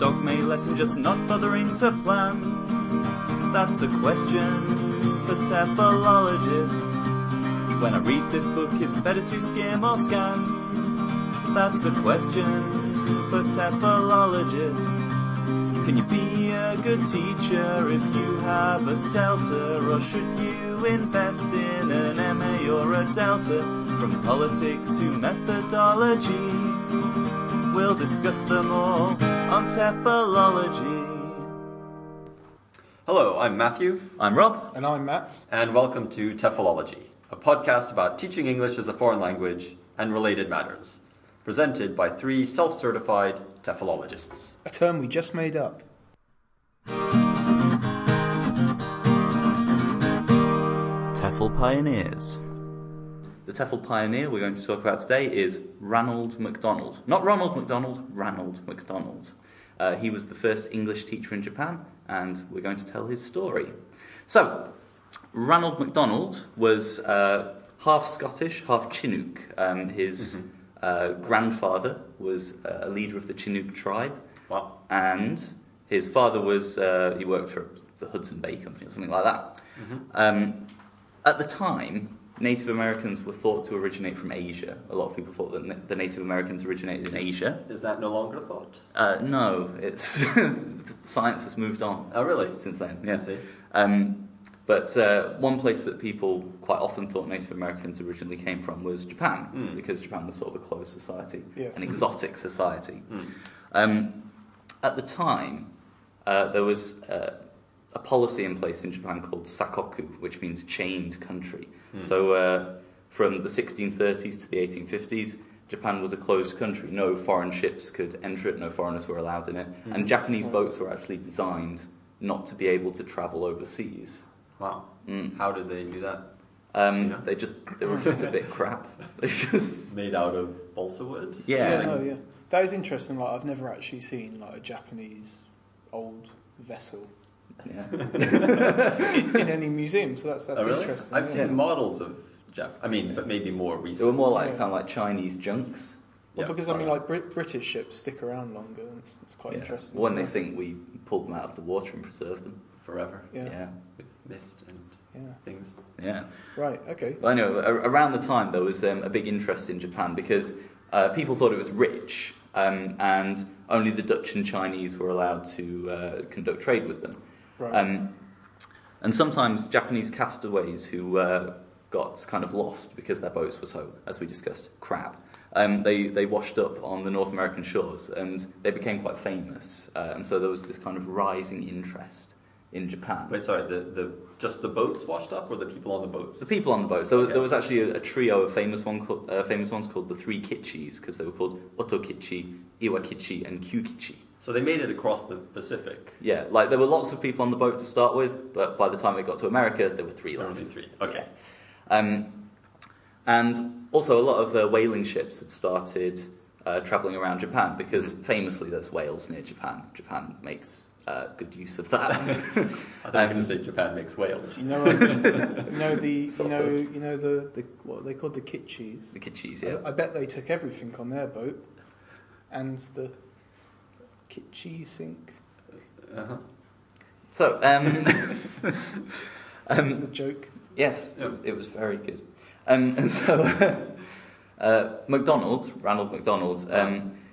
dogma lesson, just not bothering to plan? That's a question for TEFLologists. When I read this book, is it better to skim or scan? That's a question for TEFLologists. Can you be a good teacher if you have a CELTA? Or should you invest in an MA or a Delta? From politics to methodology, we'll discuss them all on TEFLology. Hello, I'm Matthew. I'm Rob. And I'm Matt. And welcome to TEFLology, a podcast about teaching English as a foreign language and related matters, presented by three self-certified TEFLologists. A term we just made up. TEFL Pioneers. The TEFL pioneer we're going to talk about today is Ranald Macdonald. Not Ronald Macdonald, Ranald Macdonald. He was the first English teacher in Japan, and we're going to tell his story. So, Ranald Macdonald was half Scottish, half Chinook. His grandfather was a leader of the Chinook tribe. Wow. And his father was, he worked for the Hudson Bay Company or something like that. At the time, Native Americans were thought to originate from Asia. A lot of people thought that the Native Americans originated in Asia. Is that no longer a thought? No, it's science has moved on. Oh, really? Since then, yeah. I see. But one place that people quite often thought Native Americans originally came from was Japan, because Japan was sort of a closed society, an exotic society. At the time, there was a policy in place in Japan called sakoku, which means chained country. So from the 1630s to the 1850s, Japan was a closed country. No foreign ships could enter it, no foreigners were allowed in it. And Japanese boats were actually designed not to be able to travel overseas. Wow. How did they do that? They were just a bit crap. They just Made out of balsa wood? Yeah. That is interesting. Like, I've never actually seen like a Japanese old vessel in any museum. So that's really? interesting. I've seen models of but maybe more recent. They were more like kind of like Chinese junks. Well, because I mean, like British ships stick around longer, and it's quite interesting. When they sink, we pulled them out of the water and preserved them forever. Yeah. With mist and things. Yeah. Right. Okay. Well, anyway, around the time there was a big interest in Japan because people thought it was rich, and only the Dutch and Chinese were allowed to conduct trade with them. Right. And sometimes Japanese castaways who got kind of lost because their boats were so, as we discussed, crap. They washed up on the North American shores and they became quite famous. And so there was this kind of rising interest in Japan. Wait, sorry, just the boats washed up, or the people on the boats? The people on the boats. There was actually a trio of famous ones called the Three Kichis, because they were called Otokichi, Iwakichi, and Kyukichi. So they made it across the Pacific. Yeah, like there were lots of people on the boat to start with, but by the time it got to America, there were three left. Only three. Okay. And also a lot of whaling ships had started travelling around Japan, because famously there's whales near Japan. Japan makes good use of that. I thought you were going to say Japan makes whales. You know what are they called, the Kichis? The Kichis, yeah. I bet they took everything on their boat, and the Kichi sink. So, It was a joke. Yes, it was very good. And so, Ranald Macdonald,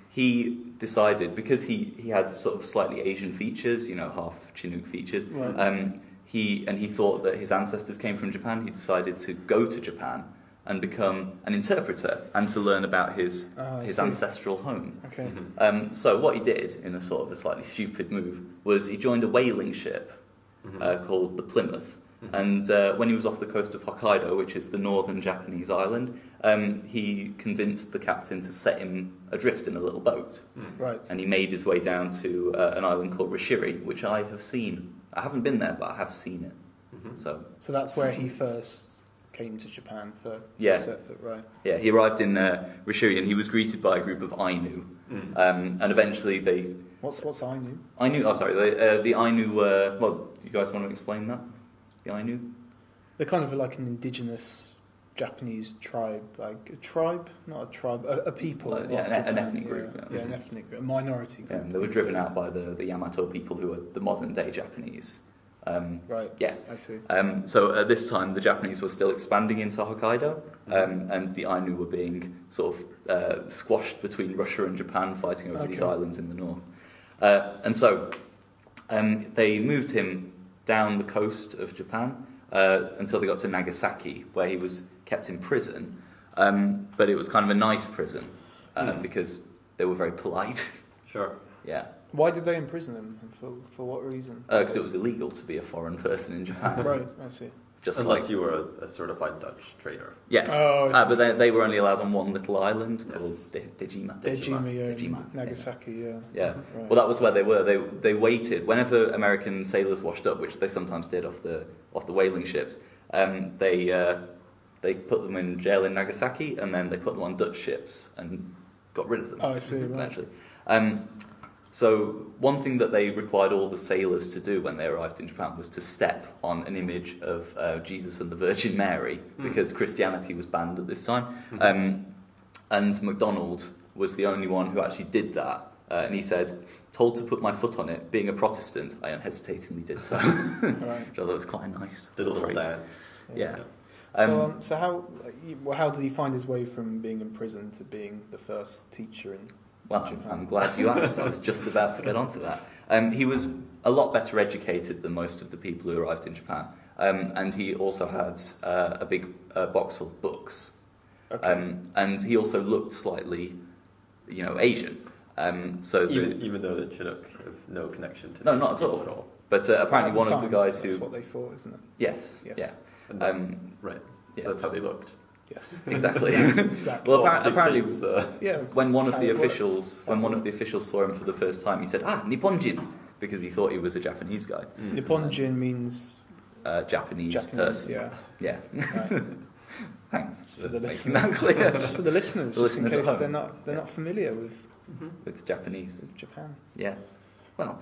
he decided, because he had sort of slightly Asian features, half Chinook features, right. He thought that his ancestors came from Japan. He decided to go to Japan and become an interpreter and to learn about his ancestral home. Okay. So what he did, in a sort of a slightly stupid move, was he joined a whaling ship called the Plymouth. And when he was off the coast of Hokkaido, which is the northern Japanese island, he convinced the captain to set him adrift in a little boat. Right. And he made his way down to an island called Rishiri, which I have seen. I haven't been there, but I have seen it. So that's where he first came to Japan for set foot, right? Yeah, he arrived in Rishiri, and he was greeted by a group of Ainu. And eventually they... What's Ainu? Ainu, oh sorry, the Ainu do you guys want to explain that? The Ainu? They're kind of like an indigenous Japanese tribe, like a tribe, not a tribe, a people. Well, yeah, of an Japan, ethnic group. Yeah, an ethnic group, a minority group. Yeah, and they were driven out by the Yamato people, who are the modern day Japanese. Right. Yeah. I see. So at this time, the Japanese were still expanding into Hokkaido, and the Ainu were being sort of squashed between Russia and Japan, fighting over these islands in the north. And so they moved him down the coast of Japan until they got to Nagasaki, where he was kept in prison. But it was kind of a nice prison because they were very polite. Sure. Yeah. Why did they imprison him? For what reason? Because it was illegal to be a foreign person in Japan. Right, I see. Just Unless you were a certified Dutch trader. Yes. Oh, But they were only allowed on one little island called Dejima. Dejima, Nagasaki, yeah. Yeah. Right. Well, that was where they were. They waited whenever American sailors washed up, which they sometimes did off the whaling ships. They put them in jail in Nagasaki, and then they put them on Dutch ships and got rid of them. Oh, I see. Right. Eventually. So one thing that they required all the sailors to do when they arrived in Japan was to step on an image of Jesus and the Virgin Mary, because Christianity was banned at this time. And Macdonald was the only one who actually did that. And he said, told to put my foot on it, being a Protestant, I unhesitatingly did so. Right. Which I thought was quite a nice Did a little phrase. dance. Yeah. So how did he find his way from being in prison to being the first teacher in Well, Japan? I'm glad you asked. I was just about to get onto that. He was a lot better educated than most of the people who arrived in Japan. And he also had a big box full of books. Okay. And he also looked slightly, Asian. So Even though the Chinook have no connection to No, the not Asian at all. people But apparently At the one of time, the guys that's who... what they thought, isn't it? Yes, Yes. yeah. Right. Yeah. So that's how they looked. Yes. Exactly. Exactly. Well, apparently, Yeah. when one of that's the how it officials, saw him for the first time, he said, Nipponjin, because he thought he was a Japanese guy. works. Nipponjin means Japanese person. yeah. Yeah. Right. Thanks Just for the making listeners. that clear. Just for the listeners, The just in listeners case at home. they're not familiar with With Japanese. Japan. Yeah. Well,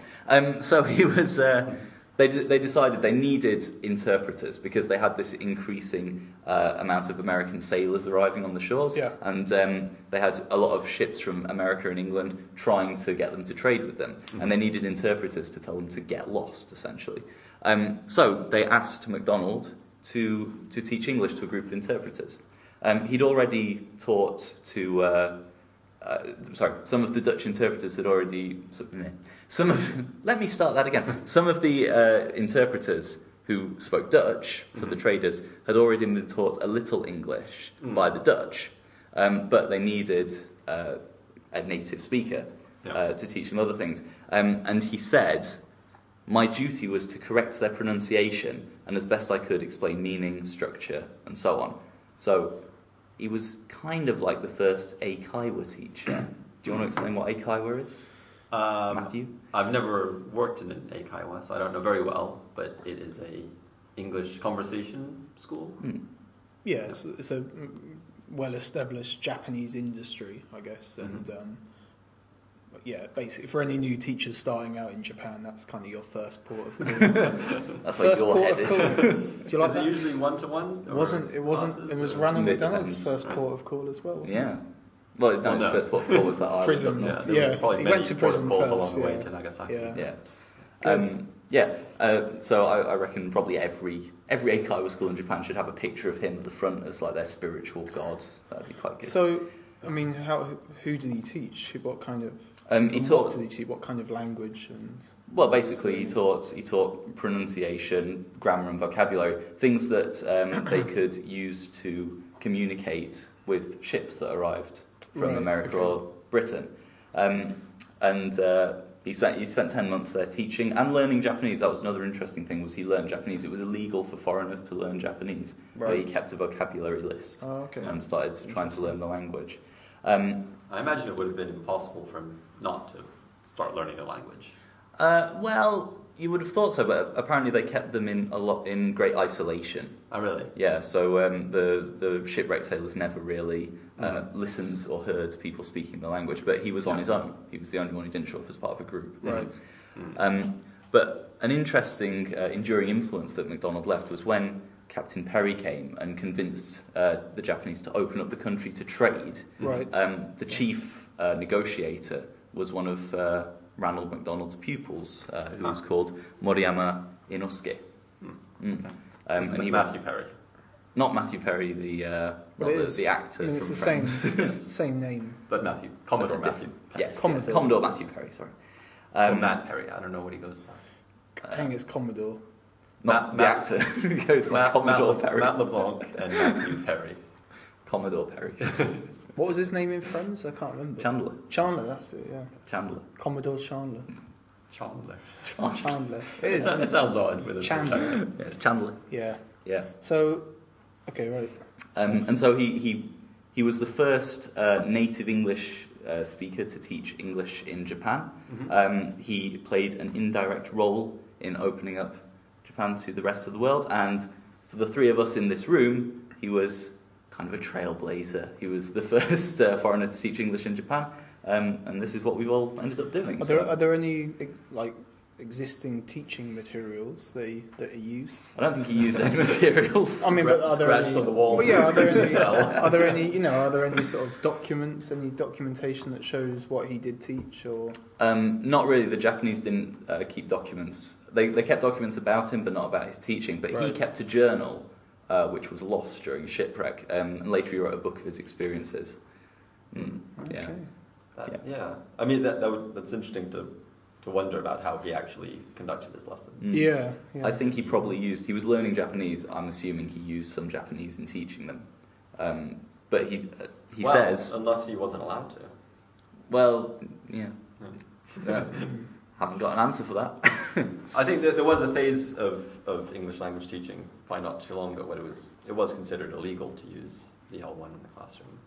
so he was... They decided they needed interpreters because they had this increasing amount of American sailors arriving on the shores. Yeah. And they had a lot of ships from America and England trying to get them to trade with them. And they needed interpreters to tell them to get lost, essentially. So they asked MacDonald to teach English to a group of interpreters. He'd already taught to... some of the Dutch interpreters had already... Let me start that again. Some of the interpreters who spoke Dutch for the traders had already been taught a little English by the Dutch, but they needed a native speaker to teach them other things. And he said, my duty was to correct their pronunciation and as best I could explain meaning, structure, and so on. So he was kind of like the first Eikaiwa teacher. Do you want to explain what Eikaiwa is? Matthew? I've never worked in an Eikaiwa, so I don't know very well, but it is a English conversation school. Yeah, it's a well-established Japanese industry, I guess, and yeah, basically for any new teachers starting out in Japan, that's kind of your first port of call. That's where your head is. Do you like Is that? it usually one-to-one? It wasn't. It was Ranald Macdonald's first port of call as well, wasn't it? Yeah. Well, no, his first port of call was that island. Prison. up north. There were Yeah, probably he many went to port prison calls first, along the way yeah. to Nagasaki. Yeah. Yeah. So I reckon probably every Eikaiwa school in Japan should have a picture of him at the front as like their spiritual god. That'd be quite good. So, I mean, who did he teach? What kind of? He taught. What did he teach? What kind of language and? Well, basically, he taught pronunciation, grammar, and vocabulary, things that they could use to communicate with ships that arrived from America or Britain. He spent 10 months there teaching and learning Japanese. That was another interesting thing, was he learned Japanese. It was illegal for foreigners to learn Japanese, but he kept a vocabulary list and started trying to learn the language. I imagine it would have been impossible for him not to start learning the language. Well, you would have thought so, but apparently they kept them in great isolation. Oh, really? Yeah, so the shipwrecked sailors never really listened or heard people speaking the language, but he was on his own. He was the only one who didn't show up as part of a group. Right. But an interesting enduring influence that MacDonald left was when Captain Perry came and convinced the Japanese to open up the country to trade. Right. The chief negotiator was one of Ranald Macdonald's pupils, who was called Moriyama Inosuke. And he Matthew Perry. Not Matthew Perry, the actor it's from the Friends. same name. But Commodore Matthew Perry. Yes, Commodore. Commodore Matthew Perry, sorry. Or Matt Perry, I don't know what he goes by. I think it's Commodore. Not the actor who goes by Commodore Perry. Matt LeBlanc and Matthew Perry. Commodore Perry. What was his name in Friends? I can't remember. Chandler. Chandler, that's it, yeah. Chandler. Commodore Chandler. Chandler. It is. It sounds odd with a Chandler. British accent. Yes, Chandler. Yeah. Yeah. So, okay, right. And so he was the first native English speaker to teach English in Japan. He played an indirect role in opening up Japan to the rest of the world, and for the three of us in this room, he was kind of a trailblazer. He was the first foreigner to teach English in Japan, and this is what we've all ended up doing. Are there any existing teaching materials that are used? I don't think he used any materials. I mean, but are there Scratched any, on the walls. Well, yeah, are there any? are there any sort of documents, any documentation that shows what he did teach, or? Not really. The Japanese didn't keep documents. They kept documents about him, but not about his teaching. But he kept a journal, which was lost during a shipwreck, and later he wrote a book of his experiences. Okay. Yeah. I mean, that's interesting to wonder about how he actually conducted his lessons. Yeah. I think he probably he was learning Japanese. I'm assuming he used some Japanese in teaching them. But he says... Unless he wasn't allowed to. Well, yeah. Haven't got an answer for that. I think that there was a phase of English language teaching, probably not too long ago, when it was considered illegal to use the L1 in the classroom.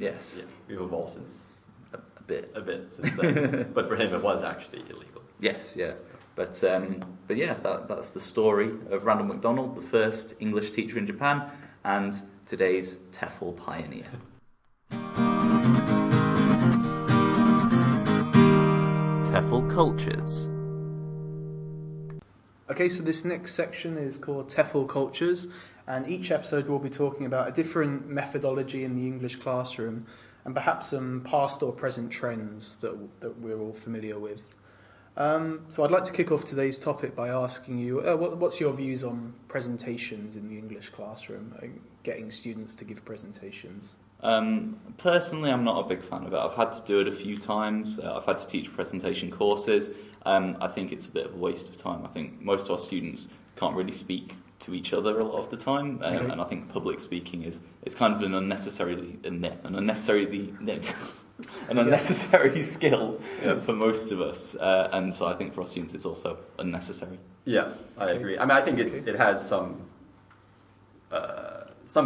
Yes. Yeah, we've evolved since... A bit since then. But for him it was actually illegal. Yes, yeah. But yeah, that's the story of Ranald Macdonald, the first English teacher in Japan, and today's TEFL pioneer. TEFL Cultures. Okay, so this next section is called TEFL Cultures, and each episode we'll be talking about a different methodology in the English classroom, and perhaps some past or present trends that we're all familiar with. So I'd like to kick off today's topic by asking you, what's your views on presentations in the English classroom, getting students to give presentations? Personally, I'm not a big fan of it. I've had to do it a few times. I've had to teach presentation courses. I think it's a bit of a waste of time. I think most of our students can't really speak to each other a lot of the time, and I think public speaking is kind of an unnecessary skill for most of us, and so I think for our students it's also unnecessary. Yeah, I agree. I mean, I think it has some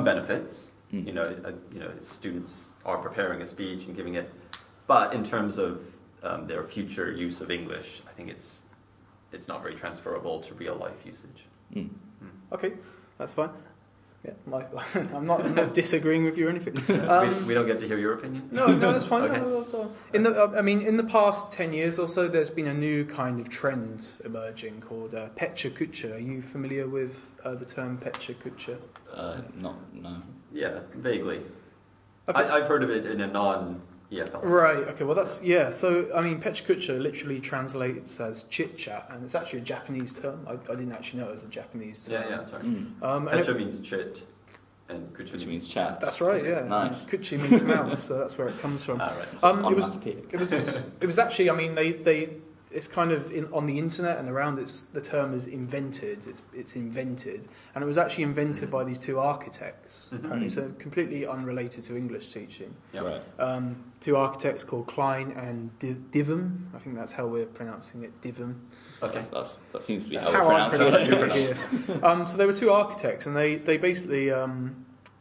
benefits. You know, students are preparing a speech and giving it, but in terms of their future use of English, I think it's not very transferable to real life usage. Okay, that's fine. Yeah, I'm not disagreeing with you or anything. We don't get to hear your opinion? No, that's fine. Okay. No. In the past 10 years or so, there's been a new kind of trend emerging called Pecha Kucha. Are you familiar with the term Pecha Kucha? No. Yeah, vaguely. Okay. I've heard of it in a non-EFL. Right, okay, well that's, yeah, so, I mean, Pecha Kucha literally translates as chit-chat, and it's actually a Japanese term. I didn't actually know it was a Japanese term. Yeah, that's right. Pecha means chit, and Kucha means chat. That's right, yeah. Nice. Kuchi means mouth, so that's where it comes from. Right. So It was actually, I mean, it's kind of on the internet and around. The term is invented. It's invented, and it was actually invented by these two architects. Apparently, so completely unrelated to English teaching. Yeah. Right. Two architects called Klein and Divum. I think that's how we're pronouncing it, Divum. Okay, that seems to be That's how how it's I'm pronounced. pronouncing it here. So they were two architects, and they basically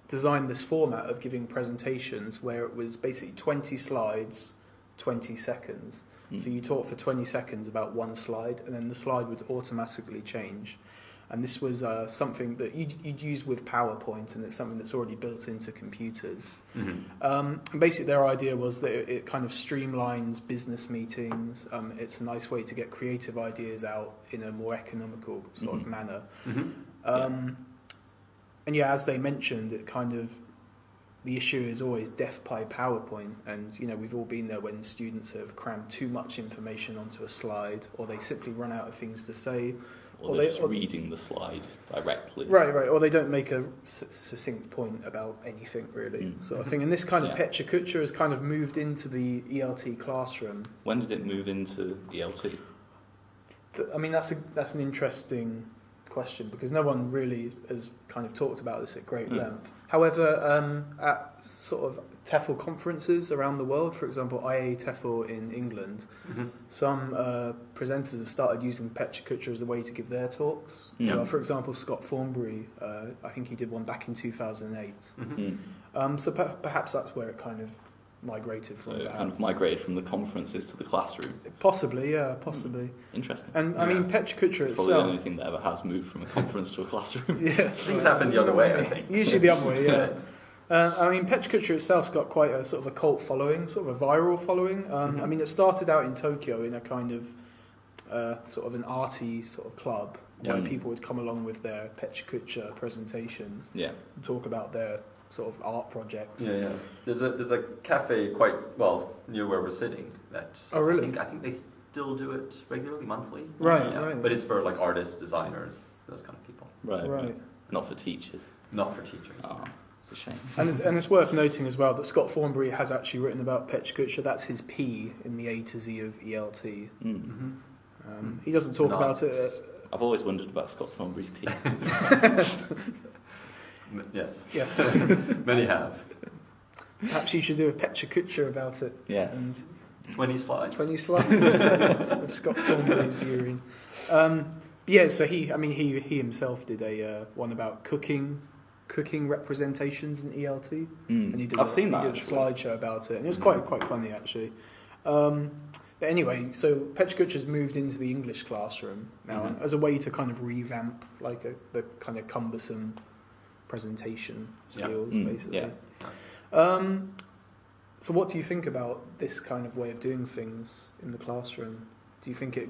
designed this format of giving presentations where it was basically 20 slides, 20 seconds. So you talk for 20 seconds about one slide, and then the slide would automatically change. And this was something that you'd use with PowerPoint, and it's something that's already built into computers. And basically their idea was that it kind of streamlines business meetings. It's a nice way to get creative ideas out in a more economical sort of manner. and yeah, as they mentioned, it kind of, the issue is always death by PowerPoint, and we've all been there when students have crammed too much information onto a slide, or they simply run out of things to say, or they're just reading the slide directly. Right, or they don't make a succinct point about anything really, sort of thing. And this kind of Pecha Kucha has kind of moved into the ELT classroom. When did it move into ELT? I mean, that's an interesting question, because no one really has kind of talked about this at great length. However, at sort of TEFL conferences around the world, for example, IA TEFL in England, some presenters have started using Pecha Kucha as a way to give their talks. For example, Scott Thornbury, I think he did one back in 2008. So perhaps that's where it kind of migrated from. So it kind of migrated from the conferences to the classroom. Possibly, yeah, possibly. Interesting. And I mean, Pecha Kucha itself. Probably the only thing that ever has moved from a conference to a classroom. Yeah, things happen the other way, I think. Usually the other way, yeah. I mean, Pecha Kucha itself's got quite a sort of a cult following, sort of a viral following. I mean, it started out in Tokyo in a kind of sort of an arty sort of club where people would come along with their Pecha Kucha presentations and talk about their sort of art projects. Yeah. There's a cafe quite near where we're sitting that. Oh, really? I think they still do it regularly, monthly. Right. But it's for like artists, designers, those kind of people. Right. Not for teachers. Not for teachers. Oh, it's a shame. And it's worth noting as well that Scott Thornbury has actually written about Pecha Kucha. That's his P in the A to Z of ELT. He doesn't talk about it. I've always wondered about Scott Thornbury's P. Yes. Many have. Perhaps you should do a Pecha Kucha about it. Yes. And 20 slides. 20 slides of Scott Thornbury's urine. So he himself did a one about cooking representations in ELT, and he did I've seen that. He did a slideshow about it, and it was quite funny actually. But anyway, so Pecha Kucha's moved into the English classroom now as a way to kind of revamp the kind of cumbersome presentation skills, basically. So what do you think about this kind of way of doing things in the classroom? Do you think it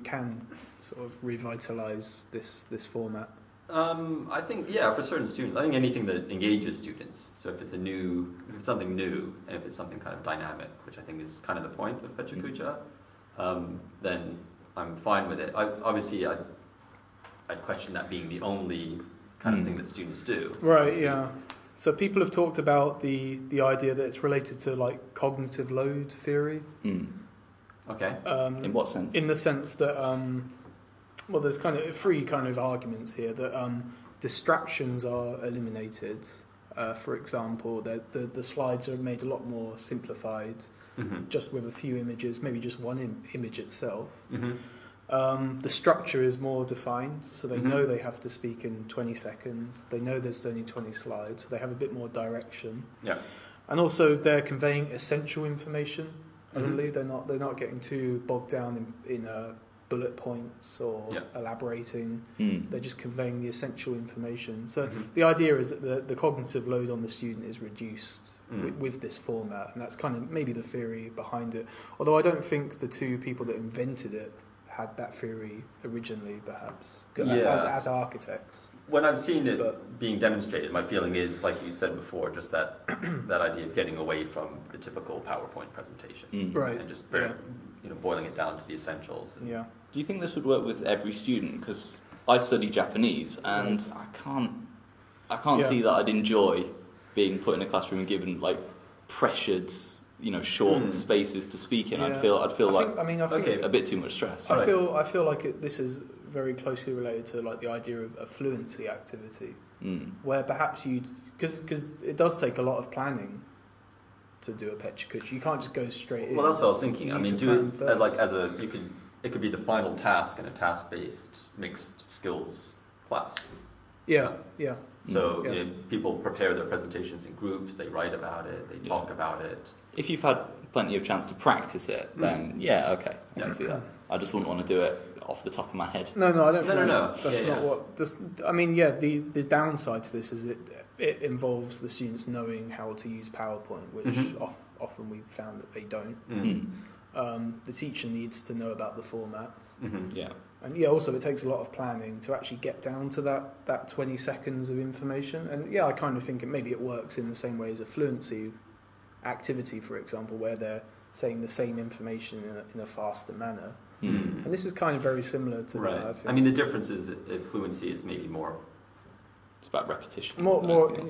can sort of revitalise this format? I think for certain students, I think anything that engages students. So if it's something new, and if it's something kind of dynamic, which I think is kind of the point of Pecha Kucha, then I'm fine with it. I'd question that being the only kind of thing that students do. Right. Obviously. Yeah. So people have talked about the idea that it's related to like cognitive load theory. Okay. In what sense? In the sense that there's kind of three kind of arguments here that distractions are eliminated. For example, the slides are made a lot more simplified, just with a few images, maybe just one image itself. The structure is more defined, so they know they have to speak in 20 seconds. They know there's only 20 slides, so they have a bit more direction. Yeah. And also they're conveying essential information only. They're not getting too bogged down in bullet points or elaborating. They're just conveying the essential information. So the idea is that the cognitive load on the student is reduced with this format, and that's kind of maybe the theory behind it. Although I don't think the two people that invented it had that theory originally, perhaps, as architects. When I've seen it being demonstrated, my feeling is, like you said before, just that idea of getting away from the typical PowerPoint presentation, right? And just boiling it down to the essentials. Do you think this would work with every student? Because I study Japanese, and I can't see that I'd enjoy being put in a classroom and given like pressured, short spaces to speak in. I'd feel I think a bit too much stress. I feel like this is very closely related to like the idea of a fluency activity, where perhaps because it does take a lot of planning to do a Pecha Kucha. You can't just go straight in. Well, that's what I was thinking. I mean, do it it could be the final task in a task-based mixed skills class. Yeah. So people prepare their presentations in groups. They write about it. They talk about it. If you've had plenty of chance to practice it, then I can see that. I just wouldn't want to do it off the top of my head. No, I don't think that's not what... the downside to this is it involves the students knowing how to use PowerPoint, which often we've found that they don't. The teacher needs to know about the format. And yeah, also it takes a lot of planning to actually get down to that 20 seconds of information. And yeah, I kind of think maybe it works in the same way as a fluency activity, for example, where they're saying the same information in a faster manner. And this is kind of very similar to that, I think. I mean, the difference is fluency is maybe more... It's about repetition.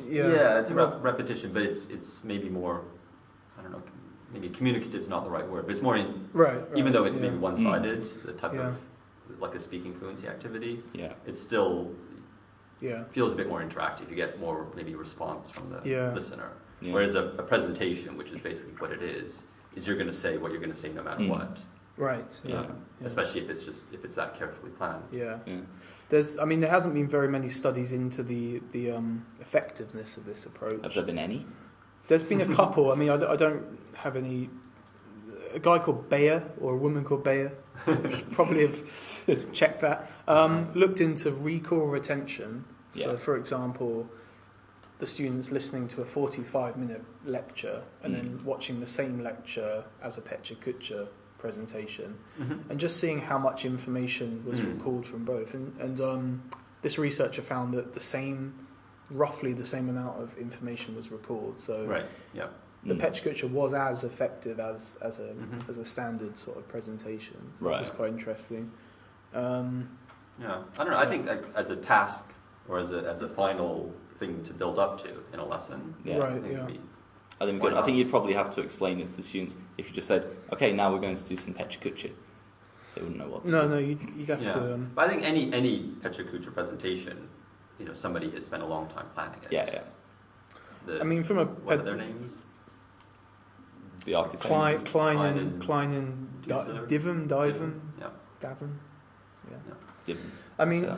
Yeah, it's about repetition, but it's maybe more, I don't know, maybe communicative is not the right word, but it's more right. Even though it's maybe one-sided, the type of, like a speaking fluency activity, it still feels a bit more interactive. You get more maybe response from the listener. Yeah. Whereas a presentation, which is basically what it is you're going to say what you're going to say no matter what. Right. Especially if it's that carefully planned. Yeah. There hasn't been very many studies into the effectiveness of this approach. Have there been any? There's been a couple. I mean, I don't have any. A guy called Bayer or a woman called Bayer, should probably have checked that. Looked into recall retention. So, for example, the students listening to a 45-minute lecture and then watching the same lecture as a Pecha Kucha presentation, and just seeing how much information was recalled from both. And this researcher found that roughly the same amount of information was recalled. So the Pecha Kucha was as effective as a standard sort of presentation. So that was quite interesting. I don't know. I think as a task or as a final thing to build up to in a lesson. I think you'd probably have to explain it to the students if you just said, okay, now we're going to do some Pecha Kucha. They wouldn't know what to do. No, you'd have to... But I think any Pecha Kucha presentation, somebody has spent a long time planning it. Yeah. What are their names? The architects. Klein and Divin. I mean,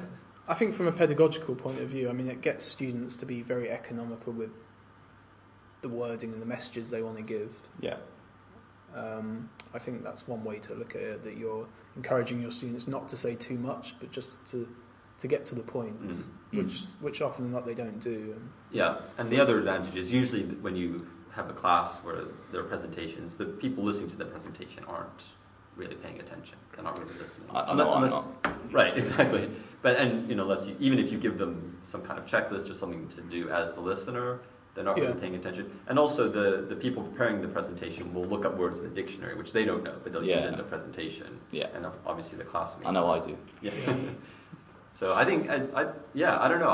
I think from a pedagogical point of view, it gets students to be very economical with the wording and the messages they want to give. I think that's one way to look at it, that you're encouraging your students not to say too much, but just to get to the point, which often than not they don't do. And the other advantage is usually when you have a class where there are presentations, the people listening to the presentation aren't really paying attention. They're not really listening. I'm not. Right, exactly. But even if you give them some kind of checklist or something to do as the listener, they're not really paying attention. And also the people preparing the presentation will look up words in the dictionary, which they don't know, but they'll use it in the presentation. And obviously the classmates. I know I do. So I think I don't know.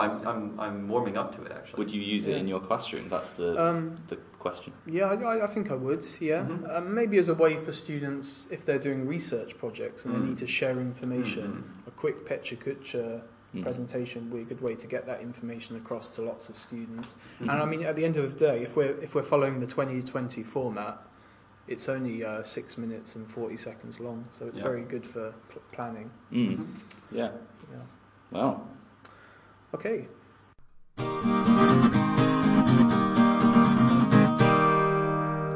I'm warming up to it actually. Would you use it in your classroom? That's the question. Yeah, I think I would. Yeah, maybe as a way for students if they're doing research projects and they need to share information. A quick Pecha Kucha presentation would be a good way to get that information across to lots of students. And at the end of the day, if we're following the 2020 format, it's only 6 minutes and 40 seconds long, so it's very good for planning. Yeah. Well. Okay.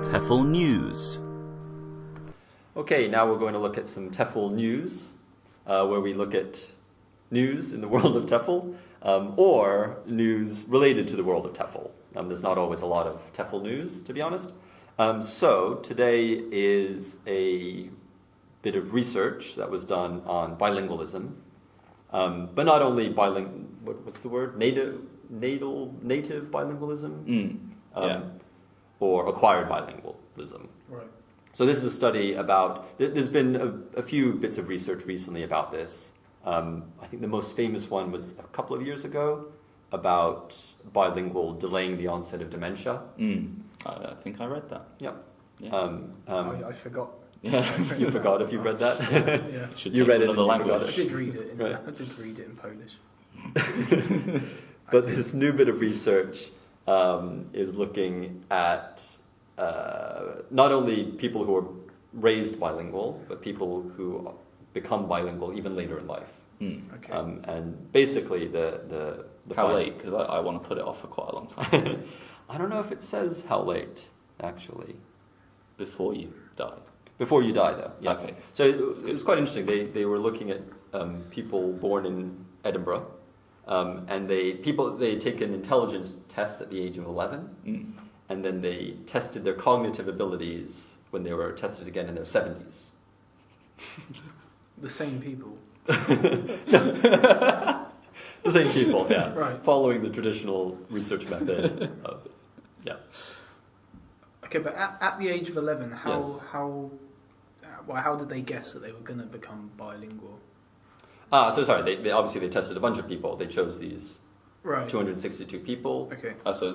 TEFL News. Okay, now we're going to look at some TEFL news, where we look at news in the world of TEFL, or news related to the world of TEFL. There's not always a lot of TEFL news, to be honest. So today is a bit of research that was done on bilingualism, but not only what's the word? Native bilingualism, or acquired bilingualism. Right. So this is a study about. There's been a few bits of research recently about this. I think the most famous one was a couple of years ago about bilingual delaying the onset of dementia. I think I read that. Yeah. I forgot. Yeah, you forgot if you read that. You read it in another language. I did read it. I did read it in Polish. But this new bit of research is looking at not only people who are raised bilingual, but people who become bilingual even later in life. Okay. And basically the how late? Because I want to put it off for quite a long time. I don't know if it says how late, actually. Before you die. Before you die, though. Yeah. Okay. So it was quite interesting. They were looking at people born in Edinburgh, and they take an intelligence test at the age of 11, and then they tested their cognitive abilities when they were tested again in their 70s. The same people. The same people, yeah. Right. Following the traditional research method of, yeah. Okay, but at the age of 11, Yes. how did they guess that they were going to become bilingual? So sorry, they obviously they tested a bunch of people. They chose these Right. 262 people. Okay. So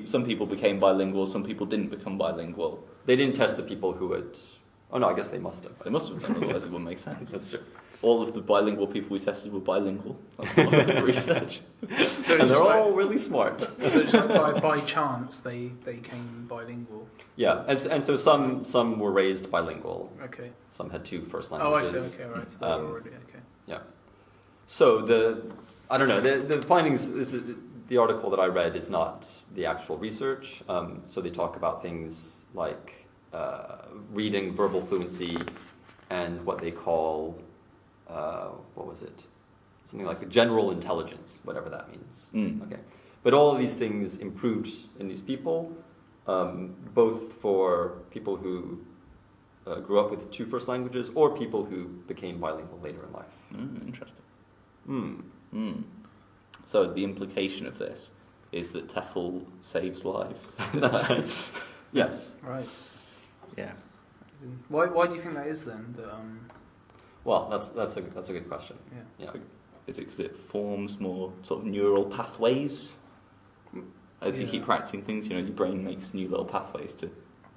some people became bilingual, some people didn't become bilingual. They didn't test the people who had... Oh no, I guess they must have. They must have done, otherwise it wouldn't make sense. That's true. All of the bilingual people we tested were bilingual. That's not a lot of research. So And they're all really smart. So just like by chance they came bilingual. Yeah, and so some were raised bilingual. Okay. Some had two first Oh, I languages. see. Okay, right. So they were already okay. Yeah. So I don't know, the findings, the article that I read is not the actual research. So they talk about things like reading, verbal fluency, and what they call, what was it? Something like general intelligence, whatever that means. Okay. But all of these things improved in these people, both for people who grew up with two first languages or people who became bilingual later in life. Interesting. So the implication of this is that TEFL saves lives. That's right. Yes. Right. Yeah. Why do you think that is then? That Well, that's a good question. yeah. Yeah. Is it because it forms more sort of neural pathways? As you keep practicing things, your brain makes new little pathways to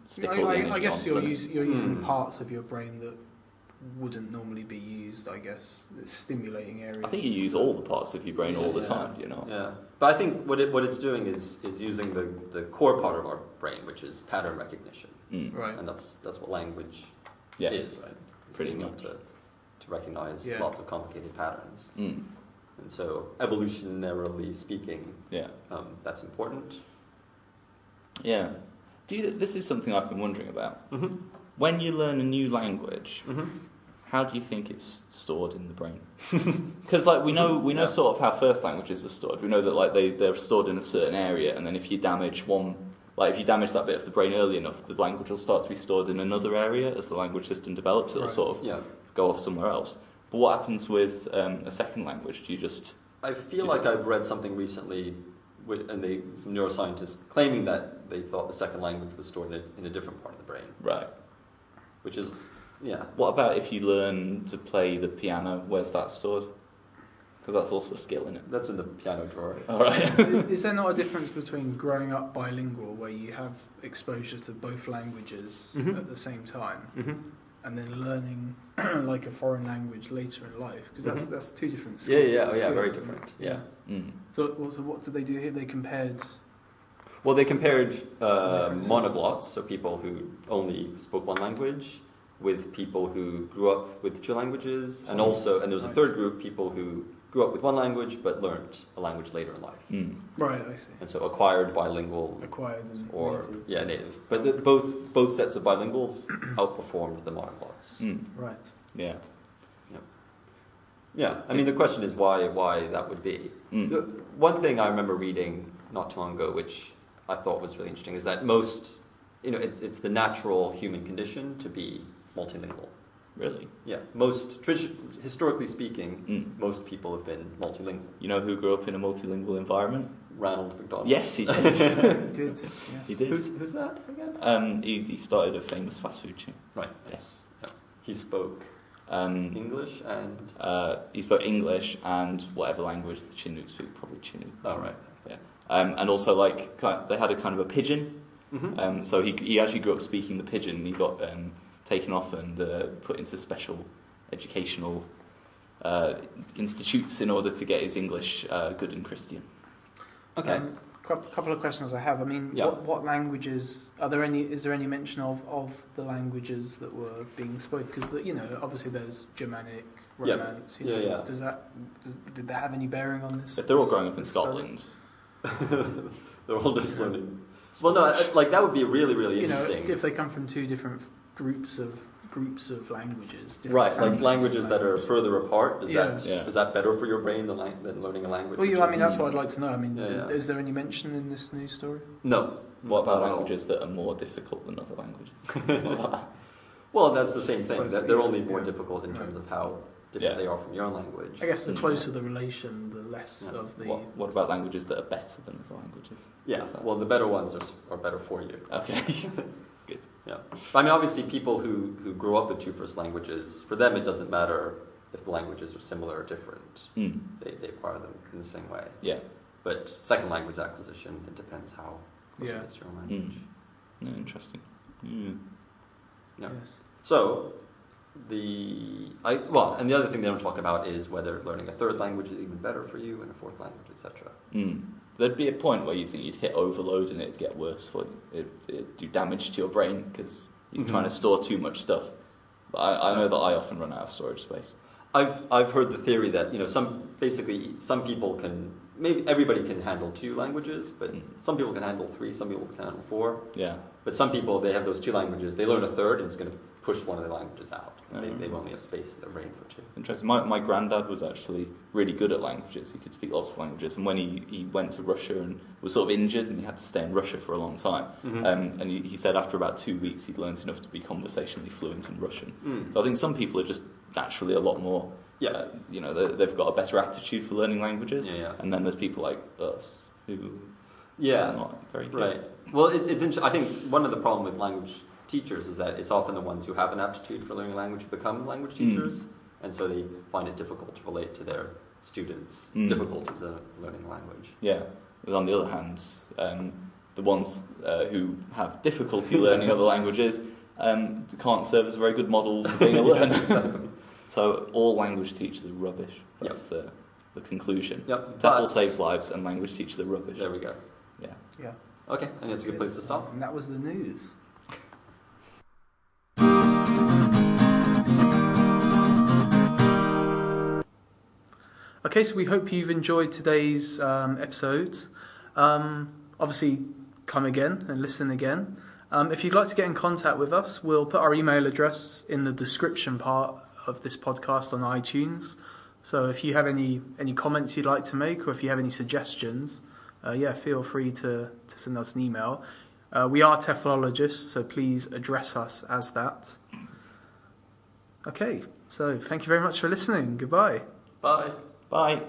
stick all the energy I guess on. you're using parts of your brain that wouldn't normally be used. I guess it's stimulating areas. I think you use all the parts of your brain all the time, Yeah. But I think what it's doing is using the core part of our brain, which is pattern recognition. Right. And that's what language Yeah. is, right? It's Pretty being able much. to recognize lots of complicated patterns. And so, evolutionarily speaking, that's important. Yeah. This is something I've been wondering about. Mm-hmm. When you learn a new language, how do you think it's stored in the brain? Because we know sort of how first languages are stored. We know that they're stored in a certain area, and then if you damage that bit of the brain early enough, the language will start to be stored in another area as the language system develops. It'll sort of go off somewhere else. But what happens with a second language? Do you just... I feel like I've read something recently, some neuroscientists claiming that they thought the second language was stored in a different part of the brain. Right. Which is, What about if you learn to play the piano? Where's that stored? Because that's also a skill, isn't it? That's in the piano drawer. All right. Is there not a difference between growing up bilingual, where you have exposure to both languages at the same time, and then learning like a foreign language later in life? Because that's two different skills. Yeah, very different. Yeah. So what did they do here? They compared. Well, they compared monoglots, so people who only spoke one language, with people who grew up with two languages, and there was a third group, people who grew up with one language but learned a language later in life. Right, I see. And so acquired bilingual And or native. native. But both sets of bilinguals outperformed the monoglots. Right. Yeah. Yeah, I mean the question is why that would be. One thing I remember reading not too long ago, which I thought was really interesting, is that most, it's the natural human condition to be multilingual. Really? Yeah, historically speaking, most people have been multilingual. You know who grew up in a multilingual environment? Ranald Macdonald. Yes, he did. He did. Yes. He did. Who's that again? He started a famous fast food chain. Right. Yes. Yeah. He spoke English and he spoke English and whatever language the Chinook speak, probably Chinook. Oh right. Yeah. And also they had a kind of a pigeon. So he actually grew up speaking the pigeon, and he got taken off and put into special educational institutes in order to get his English good and Christian. Okay. Couple of questions I have. I mean, what languages are there? Is there any mention of the languages that were being spoken? Because obviously there's Germanic, Romance. Did that have any bearing on this? If they're all growing up in Scotland, they're all just learning. Well, no, that would be really, really interesting. If they come from two different groups of languages, right? Like languages that are further apart. Is that better for your brain than learning a language? Well, I mean, that's what I'd like to know. I mean, is there any mention in this news story? No. What about languages that are more difficult than other languages? Well, that's the same thing. That they're only more difficult in terms of how different they are from your own language. I guess the closer the relation, the less of the... What about languages that are better than other languages? Yeah, well, the better ones are better for you. Okay, that's good. Yeah, but I mean, obviously, people who grew up with two first languages, for them, it doesn't matter if the languages are similar or different. They acquire them in the same way. Yeah. But second language acquisition, it depends how close it is to your own language. No, interesting. Yeah. Yes. So, and the other thing they don't talk about is whether learning a third language is even better for you and a fourth language, etc. There'd be a point where you think you'd hit overload and it'd get worse for you. It'd do damage to your brain because you're trying to store too much stuff. But I know that I often run out of storage space. I've heard the theory that some people can, maybe everybody can handle two languages, but some people can handle three, some people can handle four. Yeah. But some people, they have those two languages, they learn a third and it's going to push one of their languages out. They only have space in their brain for two. Interesting. My granddad was actually really good at languages. He could speak lots of languages. And when he went to Russia and was sort of injured and he had to stay in Russia for a long time, and he said after about 2 weeks he'd learned enough to be conversationally fluent in Russian. So I think some people are just naturally a lot more, they've got a better aptitude for learning languages. And then there's people like us who are not very good. Right. Well, it's interesting. I think one of the problems with language teachers is that it's often the ones who have an aptitude for learning language who become language teachers, and so they find it difficult to relate to their students, difficult to the learning language. Yeah, but on the other hand, the ones who have difficulty learning other languages can't serve as a very good model for being a learner. Exactly. So all language teachers are rubbish. That's the conclusion. Yep. TEFL saves lives and language teachers are rubbish. There we go. Yeah. Okay, and it's a good place to stop. And that was the news. Okay, so we hope you've enjoyed today's episode. Obviously, come again and listen again. If you'd like to get in contact with us, we'll put our email address in the description part of this podcast on iTunes. So if you have any comments you'd like to make, or if you have any suggestions, feel free to send us an email. We are TEFLologists, so please address us as that. Okay, so thank you very much for listening. Goodbye. Bye. Bye.